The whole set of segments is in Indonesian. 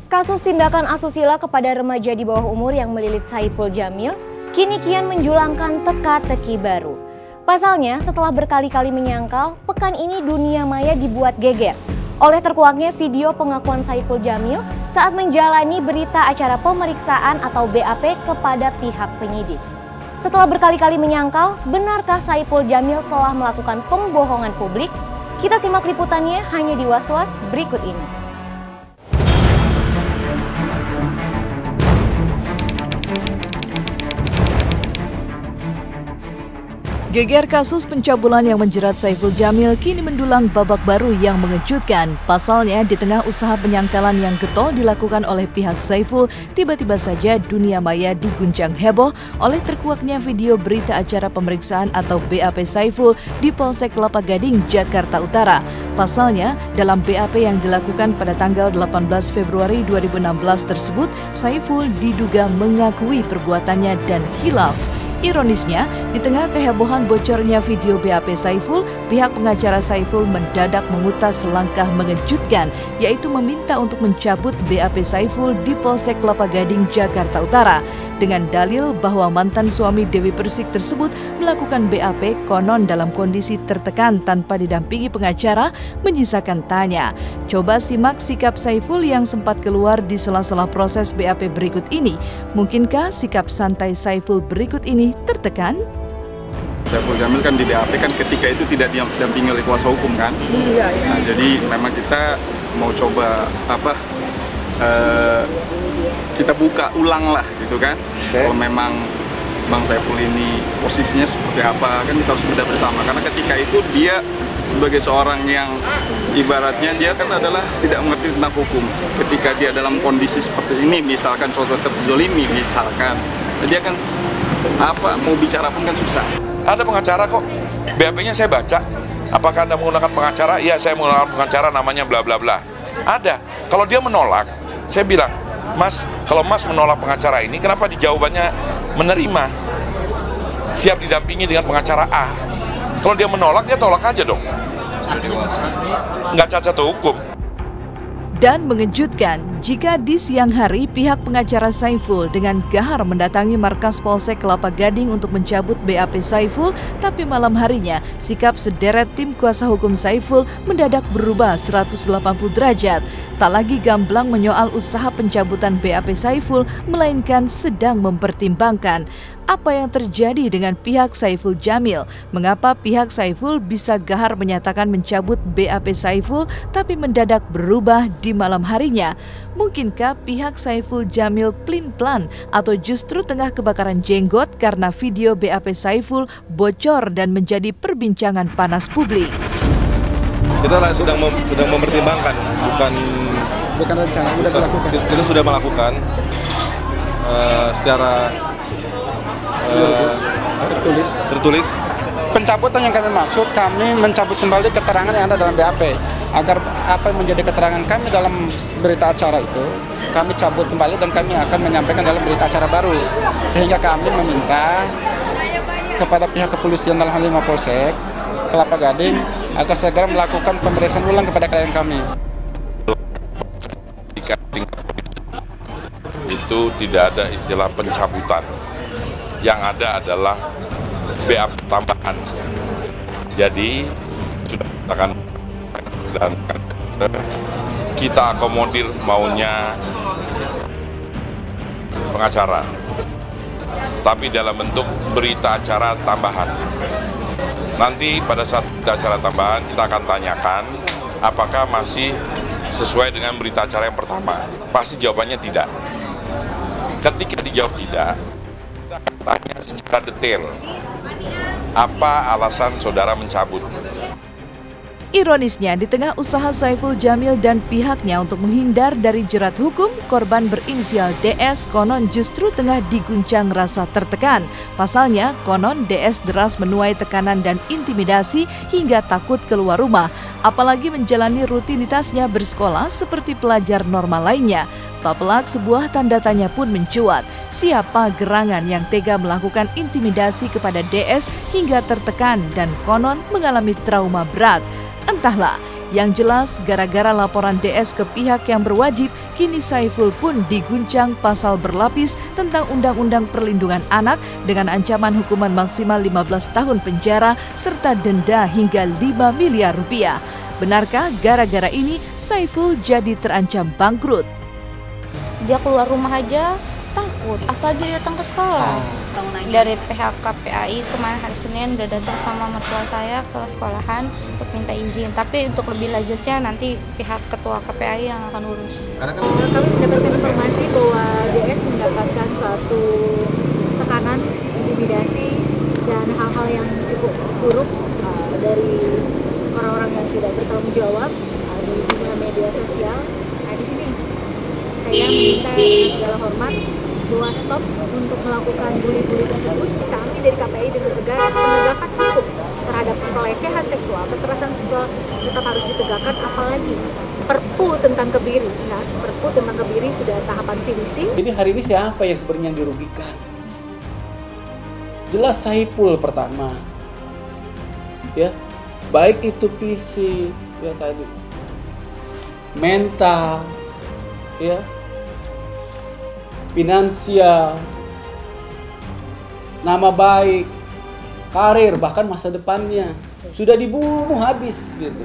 Kasus tindakan asusila kepada remaja di bawah umur yang melilit Saipul Jamil kini kian menjulangkan teka-teki baru. Pasalnya, setelah berkali-kali menyangkal, pekan ini dunia maya dibuat geger oleh terkuaknya video pengakuan Saipul Jamil saat menjalani berita acara pemeriksaan atau BAP kepada pihak penyidik. Setelah berkali-kali menyangkal, benarkah Saipul Jamil telah melakukan pembohongan publik? Kita simak liputannya hanya di Was-Was berikut ini. Geger kasus pencabulan yang menjerat Saipul Jamil kini mendulang babak baru yang mengejutkan. Pasalnya, di tengah usaha penyangkalan yang getol dilakukan oleh pihak Saipul, tiba-tiba saja dunia maya diguncang heboh oleh terkuaknya video berita acara pemeriksaan atau BAP Saipul di Polsek Kelapa Gading, Jakarta Utara. Pasalnya, dalam BAP yang dilakukan pada tanggal 18 Februari 2016 tersebut, Saipul diduga mengakui perbuatannya dan khilaf. Ironisnya, di tengah kehebohan bocornya video BAP Saipul, pihak pengacara Saipul mendadak mengutas langkah mengejutkan, yaitu meminta untuk mencabut BAP Saipul di Polsek Kelapa Gading, Jakarta Utara. Dengan dalil bahwa mantan suami Dewi Persik tersebut melakukan BAP konon dalam kondisi tertekan tanpa didampingi pengacara, menyisakan tanya. Coba simak sikap Saipul yang sempat keluar di sela-sela proses BAP berikut ini. Mungkinkah sikap santai Saipul berikut ini tertekan? Saipul Jamil kan di BAP kan ketika itu tidak didampingi oleh kuasa hukum kan. Iya. Nah, jadi memang kita mau coba kita buka ulang lah gitu kan. Kalau memang Bang Saipul ini posisinya seperti apa kan kita harus bedah bersama, karena ketika itu dia sebagai seorang yang ibaratnya dia kan adalah tidak mengerti tentang hukum. Ketika dia dalam kondisi seperti ini, misalkan contoh terzolimi misalkan, dia kan mau bicara pun kan susah. Ada pengacara kok, BAP-nya saya baca. Apakah Anda menggunakan pengacara? Iya, saya menggunakan pengacara namanya bla bla bla. Ada. Kalau dia menolak, saya bilang, Mas, kalau Mas menolak pengacara ini, kenapa di jawabannya menerima? Siap didampingi dengan pengacara A. Kalau dia menolak, dia tolak aja dong. Nggak cacat hukum. Dan mengejutkan jika di siang hari pihak pengacara Saipul dengan gahar mendatangi markas Polsek Kelapa Gading untuk mencabut BAP Saipul, tapi malam harinya sikap sederet tim kuasa hukum Saipul mendadak berubah 180 derajat. Tak lagi gamblang menyoal usaha pencabutan BAP Saipul, melainkan sedang mempertimbangkan apa yang terjadi dengan pihak Saipul Jamil. Mengapa pihak Saipul bisa gahar menyatakan mencabut BAP Saipul tapi mendadak berubah di malam harinya? Mungkinkah pihak Saipul Jamil plin-plan atau justru tengah kebakaran jenggot karena video BAP Saipul bocor dan menjadi perbincangan panas publik? Kita sedang mempertimbangkan, bukan rencana, kita sudah melakukan secara tertulis. Pencabutan yang kami maksud, kami mencabut kembali keterangan yang ada dalam BAP agar apa yang menjadi keterangan kami dalam berita acara itu kami cabut kembali dan kami akan menyampaikan dalam berita acara baru, sehingga kami meminta kepada pihak kepolisian dalam hal ini Polsek Kelapa Gading agar segera melakukan pemeriksaan ulang kepada klien kami. Itu tidak ada istilah pencabutan. Yang ada adalah BAP tambahan. Jadi sudah dan kita akomodir maunya pengacara, tapi dalam bentuk berita acara tambahan. Nanti pada saat berita acara tambahan kita akan tanyakan apakah masih sesuai dengan berita acara yang pertama. Pasti jawabannya tidak. Ketika dijawab tidak, tanya secara detail, apa alasan saudara mencabut? Ironisnya, di tengah usaha Saipul Jamil dan pihaknya untuk menghindar dari jerat hukum, korban berinisial DS konon justru tengah diguncang rasa tertekan. Pasalnya, konon DS deras menuai tekanan dan intimidasi hingga takut keluar rumah, apalagi menjalani rutinitasnya bersekolah seperti pelajar normal lainnya. Tak pelak sebuah tanda tanya pun mencuat. Siapa gerangan yang tega melakukan intimidasi kepada DS hingga tertekan dan konon mengalami trauma berat? Entahlah, Yang jelas, gara-gara laporan DS ke pihak yang berwajib, kini Saiful pun diguncang pasal berlapis tentang Undang-Undang Perlindungan Anak dengan ancaman hukuman maksimal 15 tahun penjara serta denda hingga 5 miliar rupiah. Benarkah gara-gara ini Saiful jadi terancam bangkrut? Dia keluar rumah aja takut, apalagi datang ke sekolah. Dari pihak KPAI kemarin hari Senin udah datang sama mertua saya ke sekolahan untuk minta izin. Tapi untuk lebih lanjutnya nanti pihak ketua KPAI yang akan urus. Kami mendapatkan informasi bahwa DS mendapatkan suatu tekanan, intimidasi, dan hal-hal yang cukup buruk dari orang-orang yang tidak bertanggung jawab di dunia media sosial. Nah, di sini saya meminta dengan segala hormat bahwa stop untuk melakukan bully-bully tersebut. Kami dari KPAI dengan tegas penegakan hukum terhadap pelecehan seksual, kekerasan seksual tetap harus ditegakkan, apalagi Perpu tentang kebiri. Ingat, Perpu tentang kebiri sudah tahapan finishing. Jadi hari ini siapa yang sebenarnya yang dirugikan? Jelas Saiful pertama. Ya, baik itu fisik, ya tadi, mental, ya, finansial, nama baik, karir, bahkan masa depannya sudah dibunuh habis gitu.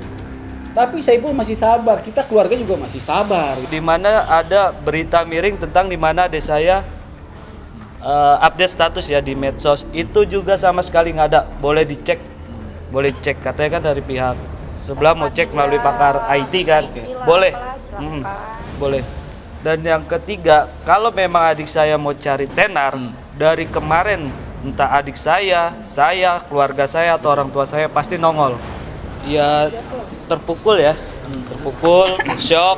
Tapi Saiful masih sabar, kita keluarga juga masih sabar. Di mana ada berita miring tentang di mana adik saya update status ya di medsos, itu juga sama sekali nggak ada. Boleh dicek, boleh cek, katanya kan dari pihak sebelah mau cek melalui pakar IT kan, boleh, boleh. Dan yang ketiga, kalau memang adik saya mau cari tenar, dari kemarin entah adik saya, keluarga saya atau orang tua saya pasti nongol. Ya terpukul ya, terpukul, shock.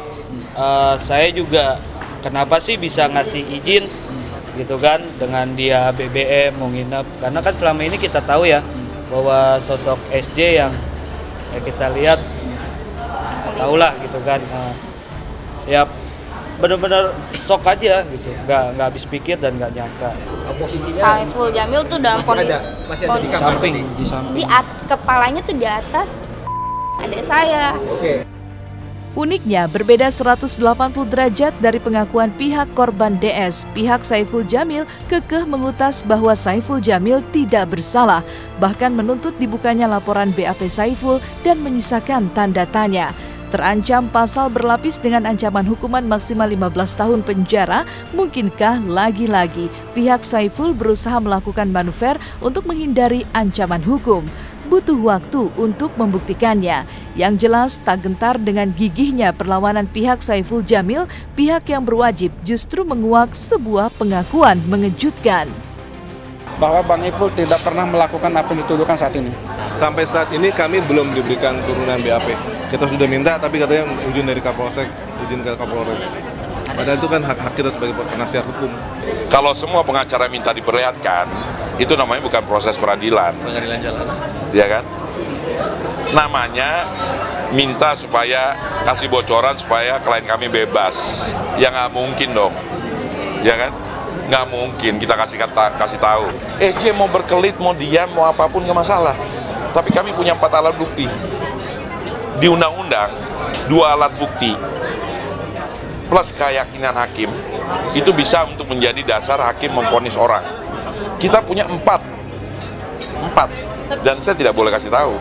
Saya juga kenapa sih bisa ngasih izin gitu kan dengan dia BBM mau nginep, karena kan selama ini kita tahu ya bahwa sosok SJ yang ya kita lihat tahulah gitu kan, ya benar-benar shock aja gitu, nggak habis pikir dan nggak nyangka. Saiful Jamil tuh dalam kondisi samping kepalanya tuh di atas adik saya. Uniknya, berbeda 180 derajat dari pengakuan pihak korban DS, pihak Saiful Jamil kekeh mengutas bahwa Saiful Jamil tidak bersalah, bahkan menuntut dibukanya laporan BAP Saiful dan menyisakan tanda tanya. Terancam pasal berlapis dengan ancaman hukuman maksimal 15 tahun penjara, mungkinkah lagi-lagi pihak Saiful berusaha melakukan manuver untuk menghindari ancaman hukum? Butuh waktu untuk membuktikannya. Yang jelas tak gentar dengan gigihnya perlawanan pihak Saiful Jamil, pihak yang berwajib justru menguak sebuah pengakuan mengejutkan. Bahwa Bang Ipul tidak pernah melakukan apa yang dituduhkan saat ini. Sampai saat ini kami belum diberikan turunan BAP. Kita sudah minta, tapi katanya izin dari Kapolsek, izin ke Kapolres. Padahal itu kan hak-hak kita sebagai penasihat hukum. Kalau semua pengacara minta diperlihatkan, itu namanya bukan proses peradilan. Pengadilan jalanan. Ya kan? Namanya minta supaya kasih bocoran supaya klien kami bebas. Ya nggak mungkin dong. Ya kan? Nggak mungkin kita kasih tahu. SJ mau berkelit, mau diam, mau apapun nggak masalah. Tapi kami punya 4 alat bukti. Di undang-undang 2 alat bukti plus keyakinan hakim itu bisa untuk menjadi dasar hakim memvonis orang. Kita punya 4 dan saya tidak boleh kasih tahu.